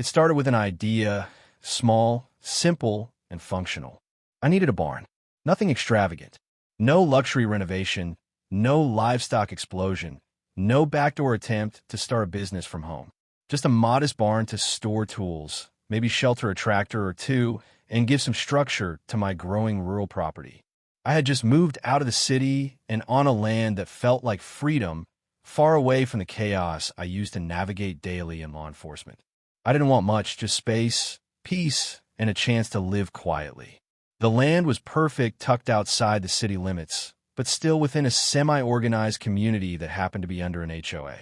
It started with an idea, small, simple, and functional. I needed a barn. Nothing extravagant. No luxury renovation, no livestock explosion, no backdoor attempt to start a business from home. Just a modest barn to store tools, maybe shelter a tractor or two, and give some structure to my growing rural property. I had just moved out of the city and on a land that felt like freedom, far away from the chaos I used to navigate daily in law enforcement. I didn't want much, just space, peace, and a chance to live quietly. The land was perfect, tucked outside the city limits, but still within a semi-organized community that happened to be under an HOA.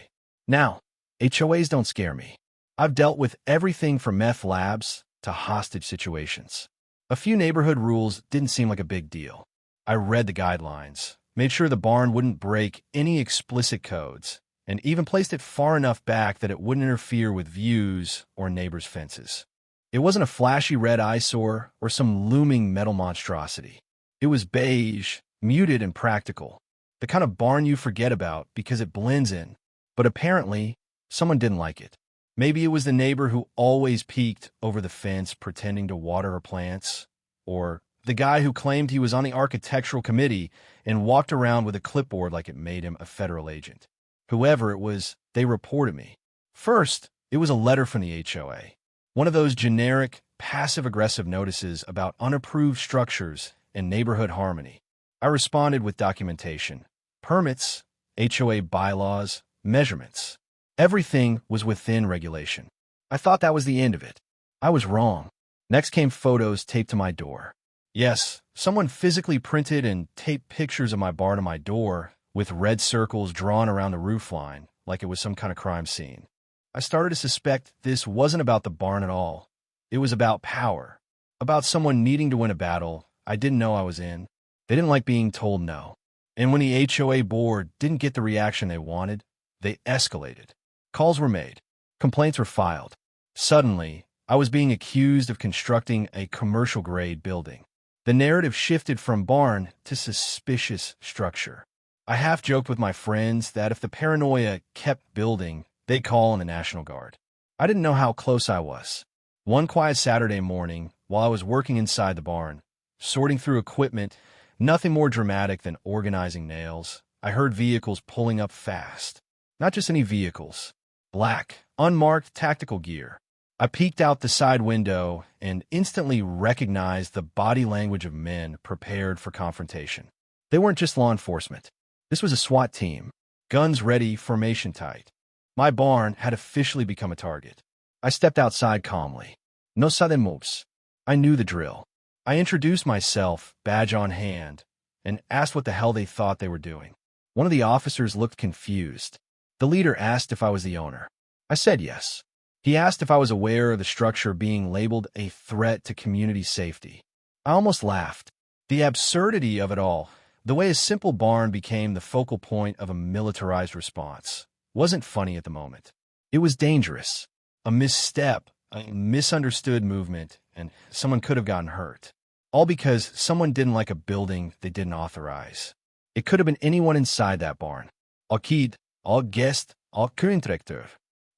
Now, HOAs don't scare me. I've dealt with everything from meth labs to hostage situations. A few neighborhood rules didn't seem like a big deal. I read the guidelines, made sure the barn wouldn't break any explicit codes, and even placed it far enough back that it wouldn't interfere with views or neighbors' fences. It wasn't a flashy red eyesore or some looming metal monstrosity. It was beige, muted, and practical. The kind of barn you forget about because it blends in. But apparently, someone didn't like it. Maybe it was the neighbor who always peeked over the fence pretending to water her plants, or the guy who claimed he was on the architectural committee and walked around with a clipboard like it made him a federal agent. Whoever it was, they reported me. First, it was a letter from the HOA. One of those generic, passive-aggressive notices about unapproved structures and neighborhood harmony. I responded with documentation, permits, HOA bylaws, measurements. Everything was within regulation. I thought that was the end of it. I was wrong. Next came photos taped to my door. Yes, someone physically printed and taped pictures of my barn on my door with red circles drawn around the roofline like it was some kind of crime scene. I started to suspect this wasn't about the barn at all. It was about power, about someone needing to win a battle I didn't know I was in. They didn't like being told no. And when the HOA board didn't get the reaction they wanted, they escalated. Calls were made. Complaints were filed. Suddenly, I was being accused of constructing a commercial-grade building. The narrative shifted from barn to suspicious structure. I half-joked with my friends that if the paranoia kept building, they'd call on the National Guard. I didn't know how close I was. One quiet Saturday morning, while I was working inside the barn, sorting through equipment, nothing more dramatic than organizing nails, I heard vehicles pulling up fast. Not just any vehicles. Black, unmarked tactical gear. I peeked out the side window and instantly recognized the body language of men prepared for confrontation. They weren't just law enforcement. This was a SWAT team. Guns ready, formation tight. My barn had officially become a target. I stepped outside calmly. No sabemos. I knew the drill. I introduced myself, badge on hand, and asked what the hell they thought they were doing. One of the officers looked confused. The leader asked if I was the owner. I said yes. He asked if I was aware of the structure being labeled a threat to community safety. I almost laughed. The absurdity of it all, the way a simple barn became the focal point of a militarized response, wasn't funny at the moment. It was dangerous. A misstep, a misunderstood movement, and someone could have gotten hurt. All because someone didn't like a building they didn't authorize. It could have been anyone inside that barn. All kid, all guest, all kuntrektor.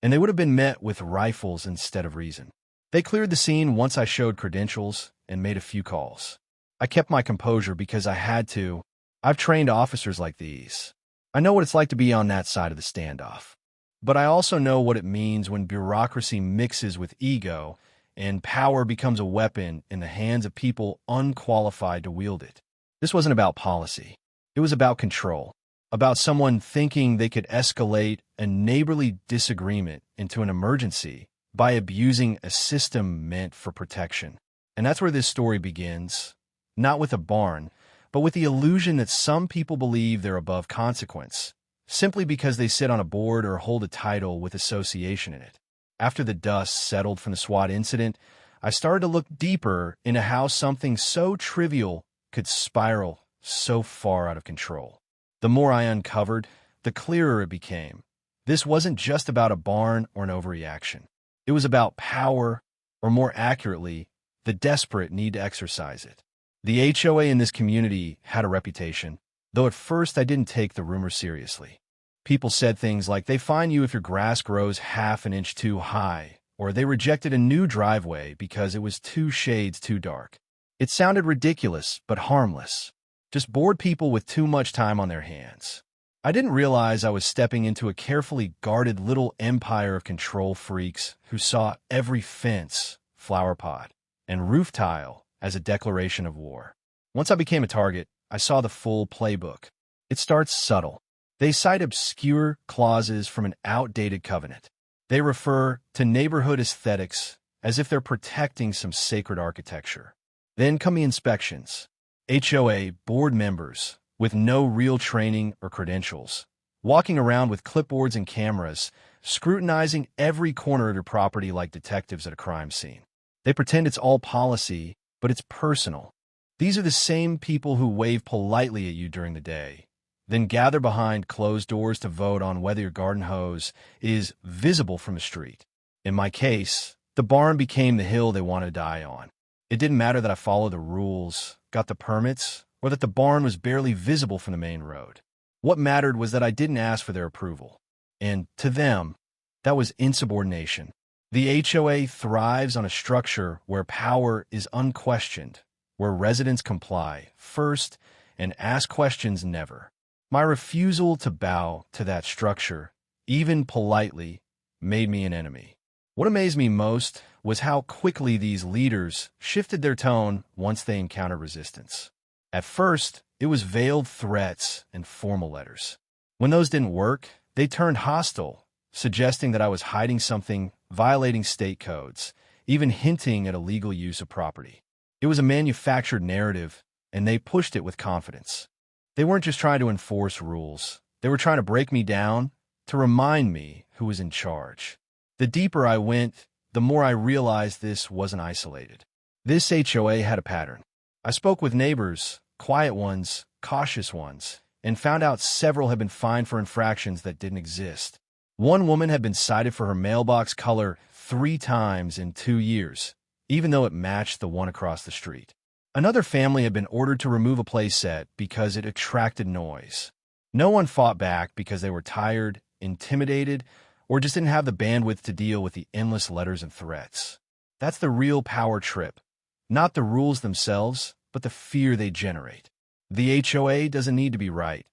And they would have been met with rifles instead of reason. They cleared the scene once I showed credentials and made a few calls. I kept my composure because I had to. I've trained officers like these. I know what it's like to be on that side of the standoff. But I also know what it means when bureaucracy mixes with ego and power becomes a weapon in the hands of people unqualified to wield it. This wasn't about policy. It was about control, about someone thinking they could escalate a neighborly disagreement into an emergency by abusing a system meant for protection. And that's where this story begins, not with a barn, but with the illusion that some people believe they're above consequence, simply because they sit on a board or hold a title with association in it. After the dust settled from the SWAT incident, I started to look deeper into how something so trivial could spiral so far out of control. The more I uncovered, the clearer it became. This wasn't just about a barn or an overreaction. It was about power, or more accurately, the desperate need to exercise it. The HOA in this community had a reputation, though at first I didn't take the rumor seriously. People said things like, they fine you if your grass grows half an inch too high, or they rejected a new driveway because it was 2 shades too dark. It sounded ridiculous, but harmless. Just bored people with too much time on their hands. I didn't realize I was stepping into a carefully guarded little empire of control freaks who saw every fence, flower pot, and roof tile as a declaration of war. Once I became a target, I saw the full playbook. It starts subtle. They cite obscure clauses from an outdated covenant. They refer to neighborhood aesthetics as if they're protecting some sacred architecture. Then come the inspections. HOA board members with no real training or credentials, walking around with clipboards and cameras, scrutinizing every corner of your property like detectives at a crime scene. They pretend it's all policy, but it's personal. These are the same people who wave politely at you during the day, then gather behind closed doors to vote on whether your garden hose is visible from the street. In my case, the barn became the hill they wanted to die on. It didn't matter that I followed the rules, got the permits, or that the barn was barely visible from the main road. What mattered was that I didn't ask for their approval. And to them, that was insubordination. The HOA thrives on a structure where power is unquestioned, where residents comply first and ask questions never. My refusal to bow to that structure, even politely, made me an enemy. What amazed me most was how quickly these leaders shifted their tone once they encountered resistance. At first, it was veiled threats and formal letters. When those didn't work, they turned hostile, suggesting that I was hiding something, violating state codes, even hinting at illegal use of property. It was a manufactured narrative, and they pushed it with confidence. They weren't just trying to enforce rules. They were trying to break me down, to remind me who was in charge. The deeper I went, the more I realized this wasn't isolated. This HOA had a pattern. I spoke with neighbors, quiet ones, cautious ones, and found out several had been fined for infractions that didn't exist. One woman had been cited for her mailbox color 3 times in 2 years, even though it matched the one across the street. Another family had been ordered to remove a playset because it attracted noise. No one fought back because they were tired, intimidated, or just didn't have the bandwidth to deal with the endless letters and threats. That's the real power trip. Not the rules themselves, but the fear they generate. The HOA doesn't need to be right.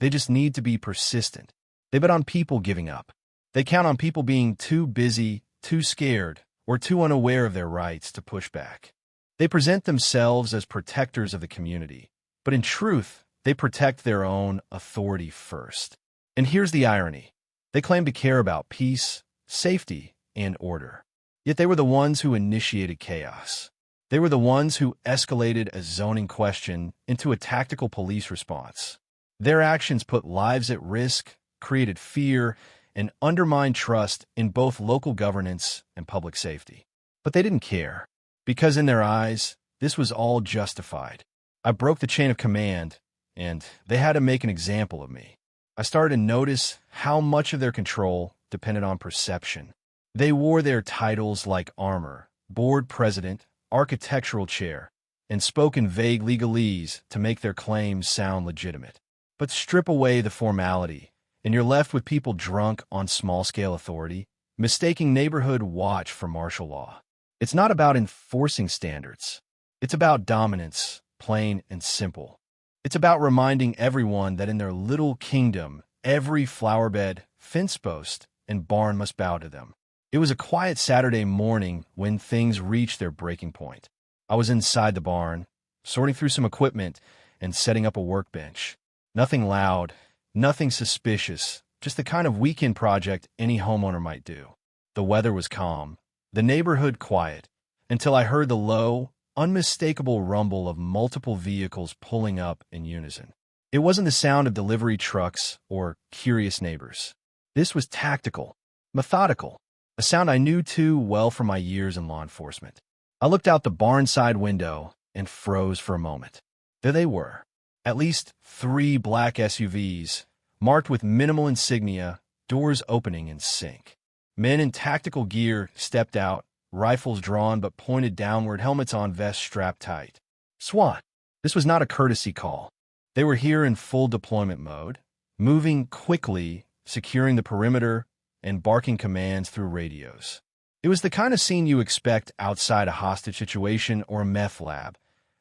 They just need to be persistent. They bet on people giving up. They count on people being too busy, too scared, or too unaware of their rights to push back. They present themselves as protectors of the community, but in truth, they protect their own authority first. And here's the irony. They claim to care about peace, safety, and order. Yet they were the ones who initiated chaos. They were the ones who escalated a zoning question into a tactical police response. Their actions put lives at risk, created fear, and undermined trust in both local governance and public safety. But they didn't care, because in their eyes, this was all justified. I broke the chain of command, and they had to make an example of me. I started to notice how much of their control depended on perception. They wore their titles like armor, board president, architectural chair, and spoke in vague legalese to make their claims sound legitimate. But strip away the formality, and you're left with people drunk on small-scale authority, mistaking neighborhood watch for martial law. It's not about enforcing standards. It's about dominance, plain and simple. It's about reminding everyone that in their little kingdom, every flower bed, fence post, and barn must bow to them. It was a quiet Saturday morning when things reached their breaking point. I was inside the barn, sorting through some equipment and setting up a workbench. Nothing loud, nothing suspicious, just the kind of weekend project any homeowner might do. The weather was calm, the neighborhood quiet, until I heard the low, unmistakable rumble of multiple vehicles pulling up in unison. It wasn't the sound of delivery trucks or curious neighbors. This was tactical, methodical, a sound I knew too well from my years in law enforcement. I looked out the barn side window and froze for a moment. There they were, at least 3 black SUVs, marked with minimal insignia, doors opening in sync. Men in tactical gear stepped out, rifles drawn but pointed downward, helmets on, vests strapped tight. SWAT. This was not a courtesy call. They were here in full deployment mode, moving quickly, securing the perimeter, and barking commands through radios. It was the kind of scene you expect outside a hostage situation or a meth lab,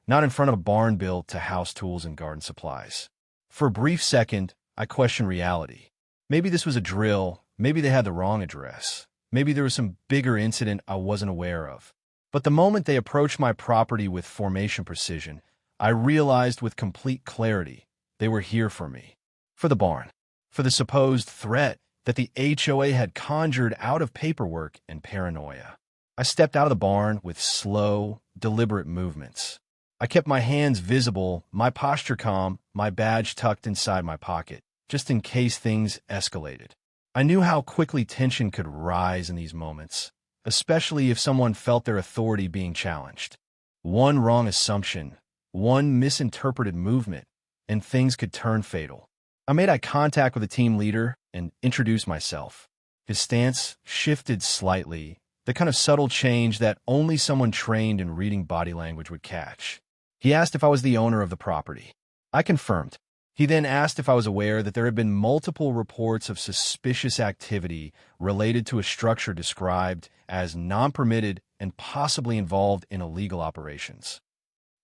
not in front of a barn built to house tools and garden supplies. For a brief second, I questioned reality. Maybe this was a drill, maybe they had the wrong address, maybe there was some bigger incident I wasn't aware of. But the moment they approached my property with formation precision, I realized with complete clarity they were here for me. For the barn. For the supposed threat that the HOA had conjured out of paperwork and paranoia. I stepped out of the barn with slow, deliberate movements. I kept my hands visible, my posture calm, my badge tucked inside my pocket, just in case things escalated. I knew how quickly tension could rise in these moments, especially if someone felt their authority being challenged. One wrong assumption, one misinterpreted movement, and things could turn fatal. I made eye contact with the team leader and introduced myself. His stance shifted slightly, the kind of subtle change that only someone trained in reading body language would catch. He asked if I was the owner of the property. I confirmed. He then asked if I was aware that there had been multiple reports of suspicious activity related to a structure described as non-permitted and possibly involved in illegal operations.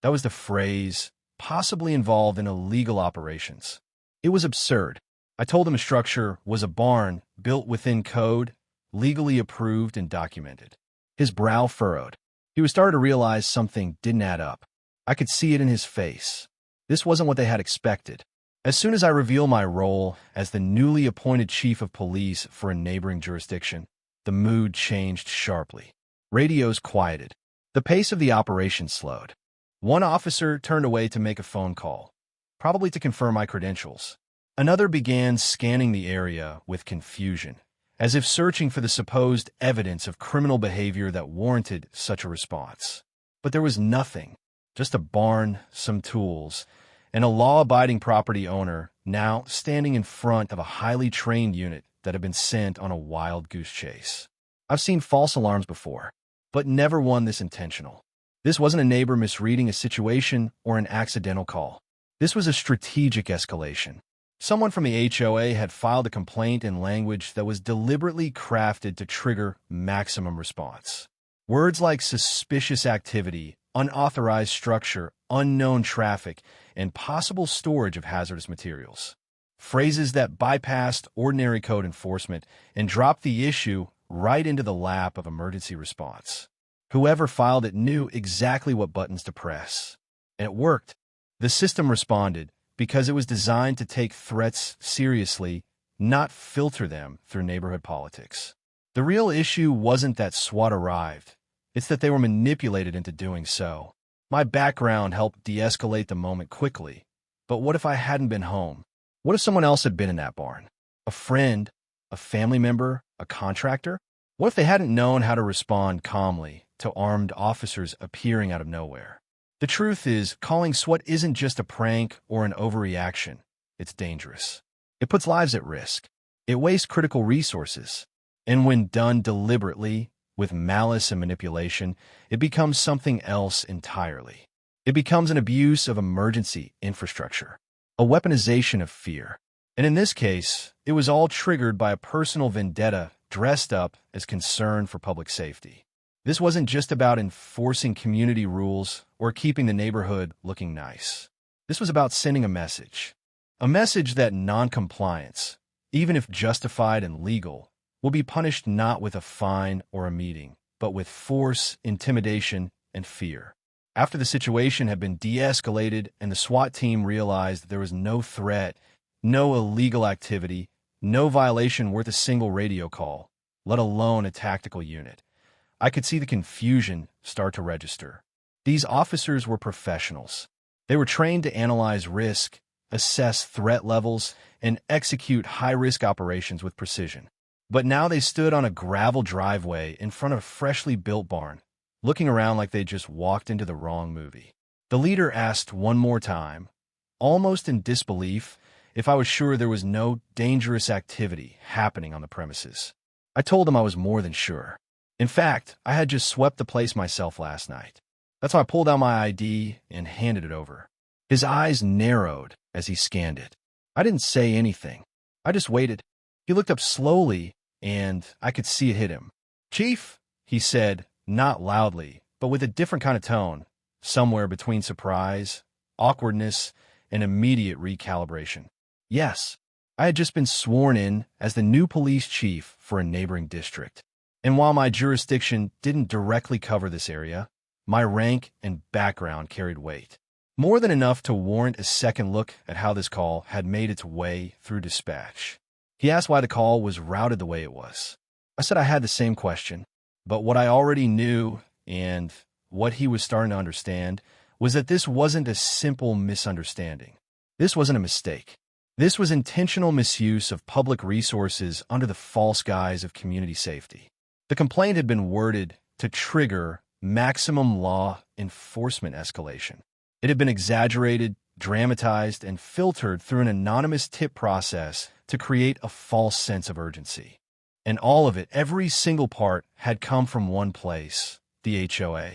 That was the phrase, possibly involved in illegal operations. It was absurd. I told him the structure was a barn built within code, legally approved and documented. His brow furrowed. He was starting to realize something didn't add up. I could see it in his face. This wasn't what they had expected. As soon as I revealed my role as the newly appointed chief of police for a neighboring jurisdiction, the mood changed sharply. Radios quieted. The pace of the operation slowed. One officer turned away to make a phone call, probably to confirm my credentials. Another began scanning the area with confusion, as if searching for the supposed evidence of criminal behavior that warranted such a response. But there was nothing, just a barn, some tools, and a law-abiding property owner now standing in front of a highly trained unit that had been sent on a wild goose chase. I've seen false alarms before, but never one this intentional. This wasn't a neighbor misreading a situation or an accidental call. This was a strategic escalation. Someone from the HOA had filed a complaint in language that was deliberately crafted to trigger maximum response. Words like suspicious activity, unauthorized structure, unknown traffic, and possible storage of hazardous materials. Phrases that bypassed ordinary code enforcement and dropped the issue right into the lap of emergency response. Whoever filed it knew exactly what buttons to press. And it worked. The system responded because it was designed to take threats seriously, not filter them through neighborhood politics. The real issue wasn't that SWAT arrived. It's that they were manipulated into doing so. My background helped de-escalate the moment quickly. But what if I hadn't been home? What if someone else had been in that barn? A friend, a family member, a contractor? What if they hadn't known how to respond calmly to armed officers appearing out of nowhere? The truth is, calling SWAT isn't just a prank or an overreaction. It's dangerous. It puts lives at risk. It wastes critical resources. And when done deliberately, with malice and manipulation, it becomes something else entirely. It becomes an abuse of emergency infrastructure, a weaponization of fear. And in this case, it was all triggered by a personal vendetta dressed up as concern for public safety. This wasn't just about enforcing community rules or keeping the neighborhood looking nice. This was about sending a message that noncompliance, even if justified and legal, will be punished not with a fine or a meeting, but with force, intimidation, and fear. After the situation had been de-escalated and the SWAT team realized that there was no threat, no illegal activity, no violation worth a single radio call, let alone a tactical unit, I could see the confusion start to register. These officers were professionals. They were trained to analyze risk, assess threat levels, and execute high-risk operations with precision. But now they stood on a gravel driveway in front of a freshly built barn, looking around like they just walked into the wrong movie. The leader asked one more time, almost in disbelief, if I was sure there was no dangerous activity happening on the premises. I told him I was more than sure. In fact, I had just swept the place myself last night. That's why I pulled out my ID and handed it over. His eyes narrowed as he scanned it. I didn't say anything. I just waited. He looked up slowly, and I could see it hit him. "Chief," he said, not loudly, but with a different kind of tone, somewhere between surprise, awkwardness, and immediate recalibration. Yes, I had just been sworn in as the new police chief for a neighboring district. And while my jurisdiction didn't directly cover this area, my rank and background carried weight. More than enough to warrant a second look at how this call had made its way through dispatch. He asked why the call was routed the way it was. I said I had the same question, but what I already knew and what he was starting to understand was that this wasn't a simple misunderstanding. This wasn't a mistake. This was intentional misuse of public resources under the false guise of community safety. The complaint had been worded to trigger maximum law enforcement escalation. It had been exaggerated, dramatized, and filtered through an anonymous tip process to create a false sense of urgency. And all of it, every single part, had come from one place, the HOA.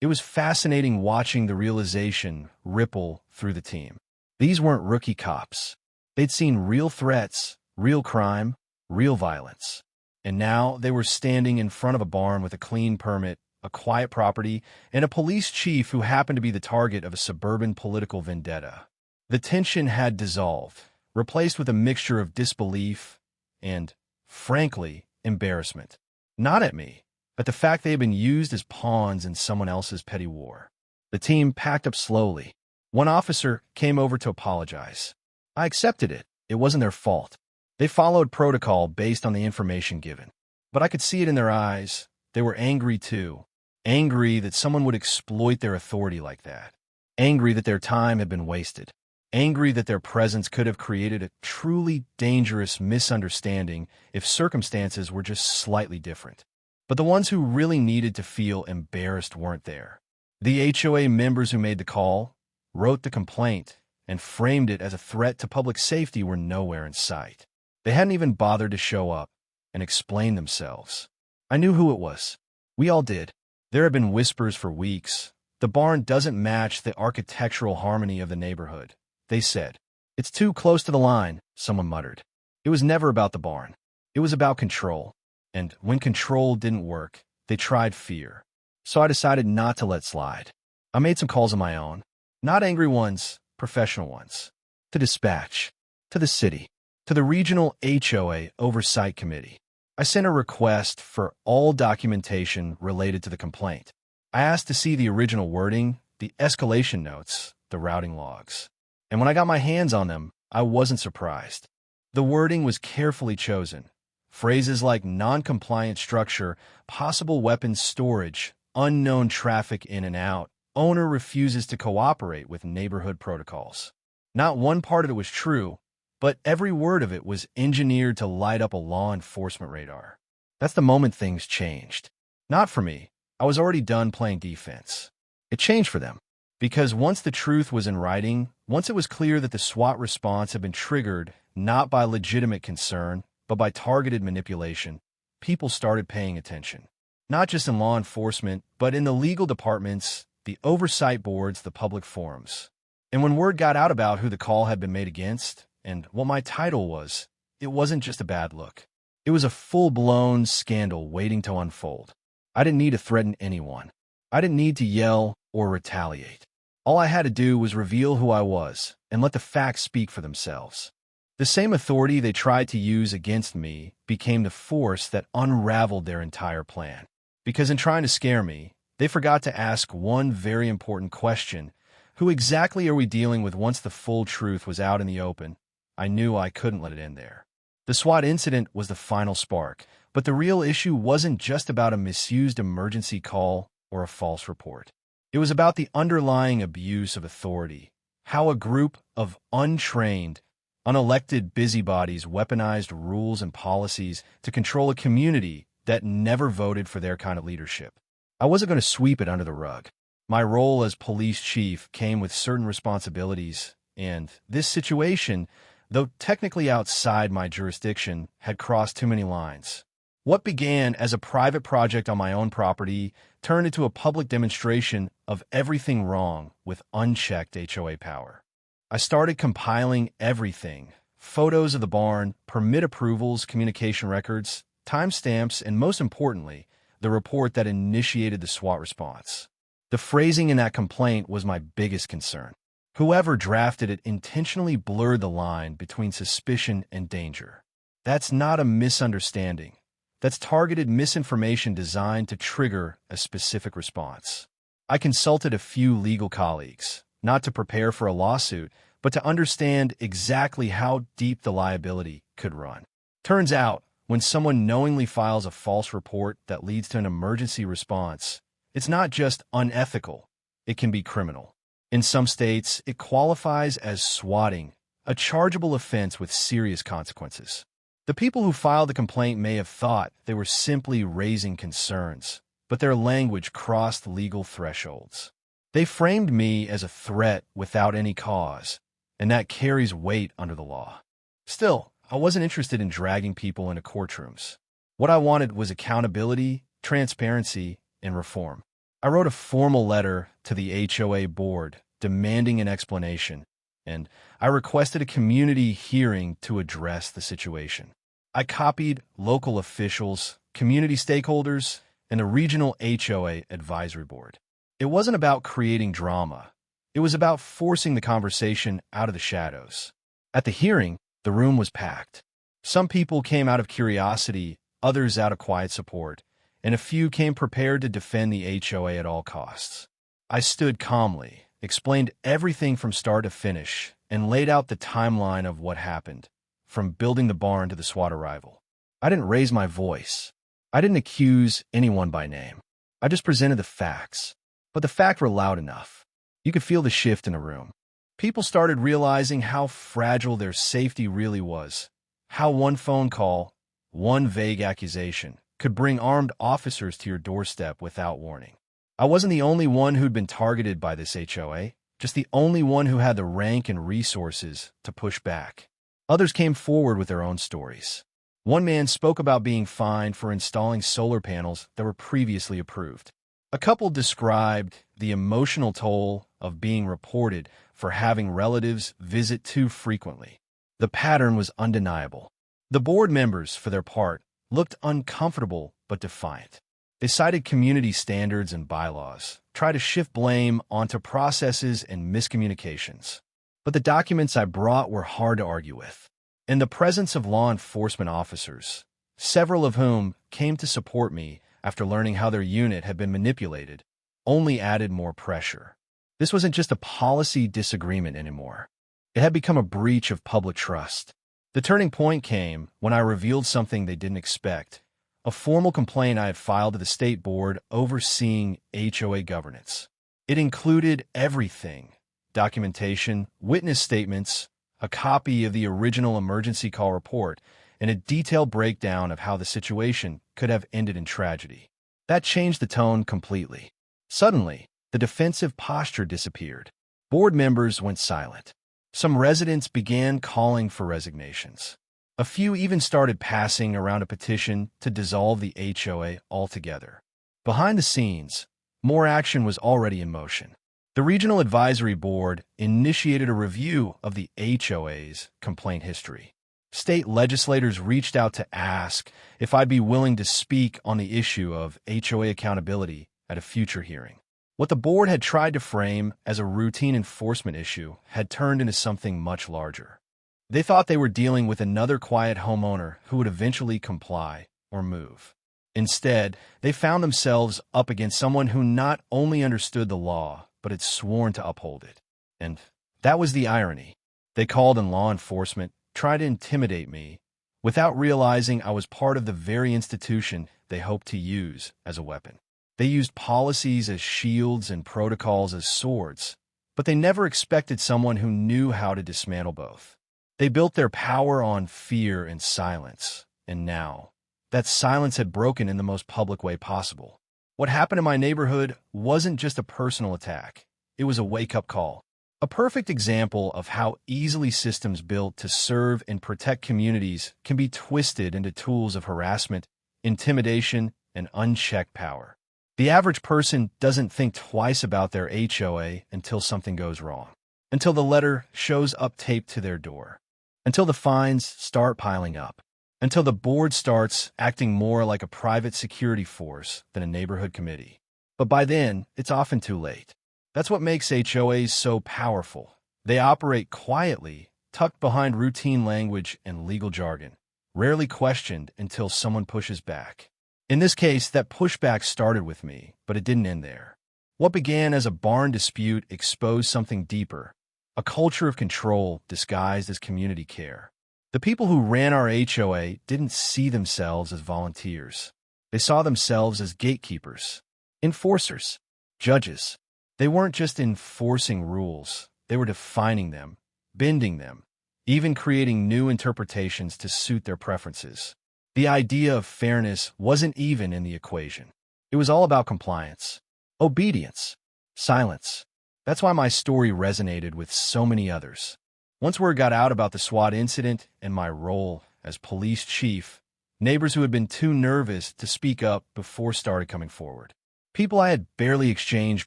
It was fascinating watching the realization ripple through the team. These weren't rookie cops. They'd seen real threats, real crime, real violence. And now they were standing in front of a barn with a clean permit, a quiet property, and a police chief who happened to be the target of a suburban political vendetta. The tension had dissolved, replaced with a mixture of disbelief and, frankly, embarrassment. Not at me, but the fact they had been used as pawns in someone else's petty war. The team packed up slowly. One officer came over to apologize. I accepted it. It wasn't their fault. They followed protocol based on the information given. But I could see it in their eyes. They were angry too. Angry that someone would exploit their authority like that. Angry that their time had been wasted. Angry that their presence could have created a truly dangerous misunderstanding if circumstances were just slightly different. But the ones who really needed to feel embarrassed weren't there. The HOA members who made the call, wrote the complaint, and framed it as a threat to public safety were nowhere in sight. They hadn't even bothered to show up and explain themselves. I knew who it was. We all did. There had been whispers for weeks. The barn doesn't match the architectural harmony of the neighborhood, they said. It's too close to the line, someone muttered. It was never about the barn. It was about control. And when control didn't work, they tried fear. So I decided not to let slide. I made some calls of my own. Not angry ones, professional ones. To dispatch. To the city. To the regional HOA Oversight Committee. I sent a request for all documentation related to the complaint. I asked to see the original wording, the escalation notes, the routing logs. And when I got my hands on them, I wasn't surprised. The wording was carefully chosen. Phrases like non-compliant structure, possible weapons storage, unknown traffic in and out, owner refuses to cooperate with neighborhood protocols. Not one part of it was true, but every word of it was engineered to light up a law enforcement radar. That's the moment things changed. Not for me. I was already done playing defense. It changed for them. Because once the truth was in writing, once it was clear that the SWAT response had been triggered not by legitimate concern, but by targeted manipulation, people started paying attention. Not just in law enforcement, but in the legal departments, the oversight boards, the public forums. And when word got out about who the call had been made against, and what my title was, it wasn't just a bad look. It was a full-blown scandal waiting to unfold. I didn't need to threaten anyone. I didn't need to yell or retaliate. All I had to do was reveal who I was and let the facts speak for themselves. The same authority they tried to use against me became the force that unraveled their entire plan. Because in trying to scare me, they forgot to ask one very important question. Who exactly are we dealing with once the full truth was out in the open? I knew I couldn't let it end there. The SWAT incident was the final spark, but the real issue wasn't just about a misused emergency call or a false report. It was about the underlying abuse of authority, how a group of untrained, unelected busybodies weaponized rules and policies to control a community that never voted for their kind of leadership. I wasn't going to sweep it under the rug. My role as police chief came with certain responsibilities, and this situation, though technically outside my jurisdiction, had crossed too many lines. What began as a private project on my own property turned into a public demonstration of everything wrong with unchecked HOA power. I started compiling everything: photos of the barn, permit approvals, communication records, timestamps, and most importantly, the report that initiated the SWAT response. The phrasing in that complaint was my biggest concern. Whoever drafted it intentionally blurred the line between suspicion and danger. That's not a misunderstanding. That's targeted misinformation designed to trigger a specific response. I consulted a few legal colleagues, not to prepare for a lawsuit, but to understand exactly how deep the liability could run. Turns out, when someone knowingly files a false report that leads to an emergency response, it's not just unethical, it can be criminal. In some states, it qualifies as swatting, a chargeable offense with serious consequences. The people who filed the complaint may have thought they were simply raising concerns, but their language crossed legal thresholds. They framed me as a threat without any cause, and that carries weight under the law. Still, I wasn't interested in dragging people into courtrooms. What I wanted was accountability, transparency, and reform. I wrote a formal letter to the HOA board demanding an explanation, and I requested a community hearing to address the situation. I copied local officials, community stakeholders, and the regional HOA advisory board. It wasn't about creating drama. It was about forcing the conversation out of the shadows. At the hearing, the room was packed. Some people came out of curiosity, others out of quiet support, and a few came prepared to defend the HOA at all costs. I stood calmly, explained everything from start to finish, and laid out the timeline of what happened, from building the barn to the SWAT arrival. I didn't raise my voice. I didn't accuse anyone by name. I just presented the facts. But the facts were loud enough. You could feel the shift in the room. People started realizing how fragile their safety really was, how one phone call, one vague accusation, could bring armed officers to your doorstep without warning. I wasn't the only one who'd been targeted by this HOA, just the only one who had the rank and resources to push back. Others came forward with their own stories. One man spoke about being fined for installing solar panels that were previously approved. A couple described the emotional toll of being reported for having relatives visit too frequently. The pattern was undeniable. The board members, for their part, looked uncomfortable but defiant. They cited community standards and bylaws, tried to shift blame onto processes and miscommunications. But the documents I brought were hard to argue with. In the presence of law enforcement officers, several of whom came to support me after learning how their unit had been manipulated, only added more pressure. This wasn't just a policy disagreement anymore. It had become a breach of public trust. The turning point came when I revealed something they didn't expect, a formal complaint I had filed to the state board overseeing HOA governance. It included everything: documentation, witness statements, a copy of the original emergency call report, and a detailed breakdown of how the situation could have ended in tragedy. That changed the tone completely. Suddenly, the defensive posture disappeared. Board members went silent. Some residents began calling for resignations. A few even started passing around a petition to dissolve the HOA altogether. Behind the scenes, more action was already in motion. The Regional Advisory Board initiated a review of the HOA's complaint history. State legislators reached out to ask if I'd be willing to speak on the issue of HOA accountability at a future hearing. What the board had tried to frame as a routine enforcement issue had turned into something much larger. They thought they were dealing with another quiet homeowner who would eventually comply or move. Instead, they found themselves up against someone who not only understood the law, but had sworn to uphold it. And that was the irony. They called in law enforcement, tried to intimidate me, without realizing I was part of the very institution they hoped to use as a weapon. They used policies as shields and protocols as swords, but they never expected someone who knew how to dismantle both. They built their power on fear and silence, and now, that silence had broken in the most public way possible. What happened in my neighborhood wasn't just a personal attack. It was a wake-up call. A perfect example of how easily systems built to serve and protect communities can be twisted into tools of harassment, intimidation, and unchecked power. The average person doesn't think twice about their HOA until something goes wrong, until the letter shows up taped to their door, until the fines start piling up. until the board starts acting more like a private security force than a neighborhood committee. But by then, it's often too late. That's what makes HOAs so powerful. They operate quietly, tucked behind routine language and legal jargon, rarely questioned until someone pushes back. In this case, that pushback started with me, but it didn't end there. What began as a barn dispute exposed something deeper, a culture of control disguised as community care. The people who ran our HOA didn't see themselves as volunteers. They saw themselves as gatekeepers, enforcers, judges. They weren't just enforcing rules, they were defining them, bending them, even creating new interpretations to suit their preferences. The idea of fairness wasn't even in the equation. It was all about compliance, obedience, silence. That's why my story resonated with so many others. Once word got out about the SWAT incident and my role as police chief, neighbors who had been too nervous to speak up before started coming forward. People I had barely exchanged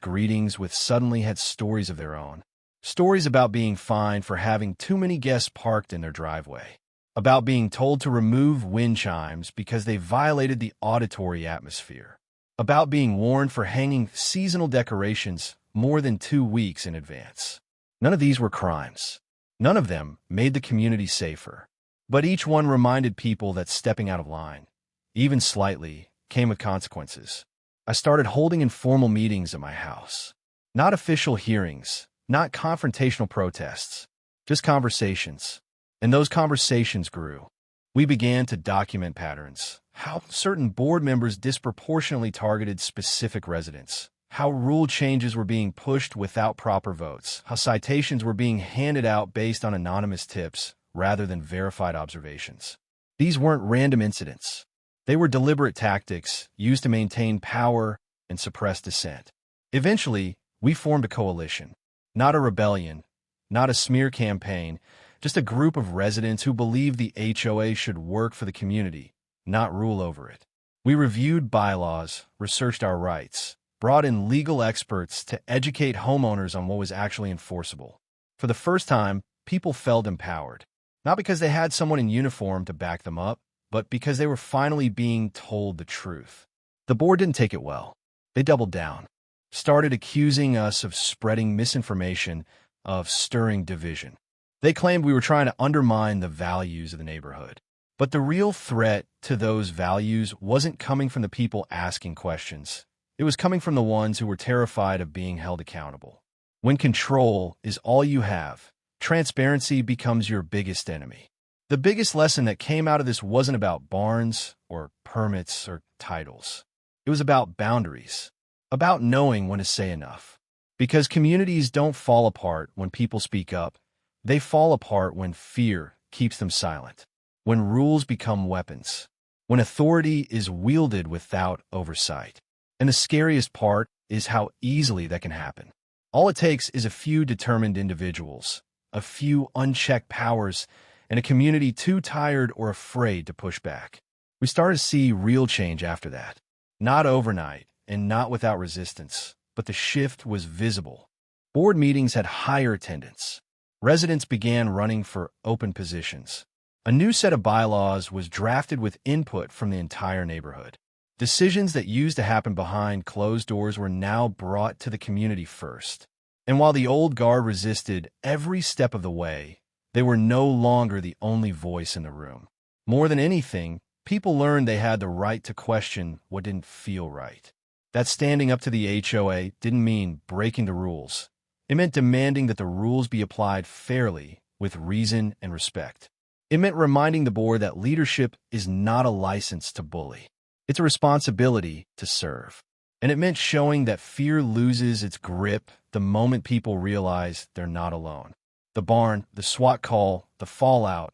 greetings with suddenly had stories of their own. Stories about being fined for having too many guests parked in their driveway. About being told to remove wind chimes because they violated the auditory atmosphere. About being warned for hanging seasonal decorations more than 2 weeks in advance. None of these were crimes. None of them made the community safer. But each one reminded people that stepping out of line, even slightly, came with consequences. I started holding informal meetings at my house. Not official hearings, not confrontational protests, just conversations. And those conversations grew. We began to document patterns, how certain board members disproportionately targeted specific residents, how rule changes were being pushed without proper votes, how citations were being handed out based on anonymous tips rather than verified observations. These weren't random incidents. They were deliberate tactics used to maintain power and suppress dissent. Eventually, we formed a coalition. Not a rebellion, not a smear campaign, just a group of residents who believed the HOA should work for the community, not rule over it. We reviewed bylaws, researched our rights, brought in legal experts to educate homeowners on what was actually enforceable. For the first time, people felt empowered. Not because they had someone in uniform to back them up, but because they were finally being told the truth. The board didn't take it well. They doubled down, started accusing us of spreading misinformation, of stirring division. They claimed we were trying to undermine the values of the neighborhood. But the real threat to those values wasn't coming from the people asking questions. It was coming from the ones who were terrified of being held accountable. When control is all you have, transparency becomes your biggest enemy. The biggest lesson that came out of this wasn't about barns or permits or titles. It was about boundaries, about knowing when to say enough. Because communities don't fall apart when people speak up. They fall apart when fear keeps them silent, when rules become weapons, when authority is wielded without oversight. And the scariest part is how easily that can happen. All it takes is a few determined individuals, a few unchecked powers, and a community too tired or afraid to push back. We started to see real change after that. Not overnight and not without resistance, but the shift was visible. Board meetings had higher attendance. Residents began running for open positions. A new set of bylaws was drafted with input from the entire neighborhood. Decisions that used to happen behind closed doors were now brought to the community first. And while the old guard resisted every step of the way, they were no longer the only voice in the room. More than anything, people learned they had the right to question what didn't feel right. That standing up to the HOA didn't mean breaking the rules. It meant demanding that the rules be applied fairly, with reason and respect. It meant reminding the board that leadership is not a license to bully. It's a responsibility to serve. And it meant showing that fear loses its grip the moment people realize they're not alone. The barn, the SWAT call, the fallout,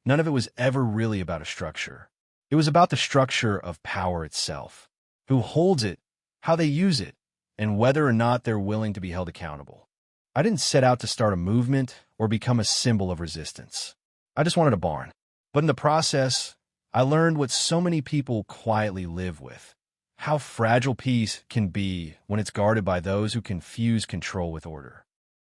none of it was ever really about a structure. It was about the structure of power itself. Who holds it, how they use it, and whether or not they're willing to be held accountable. I didn't set out to start a movement or become a symbol of resistance. I just wanted a barn. But in the process, I learned what so many people quietly live with. How fragile peace can be when it's guarded by those who confuse control with order.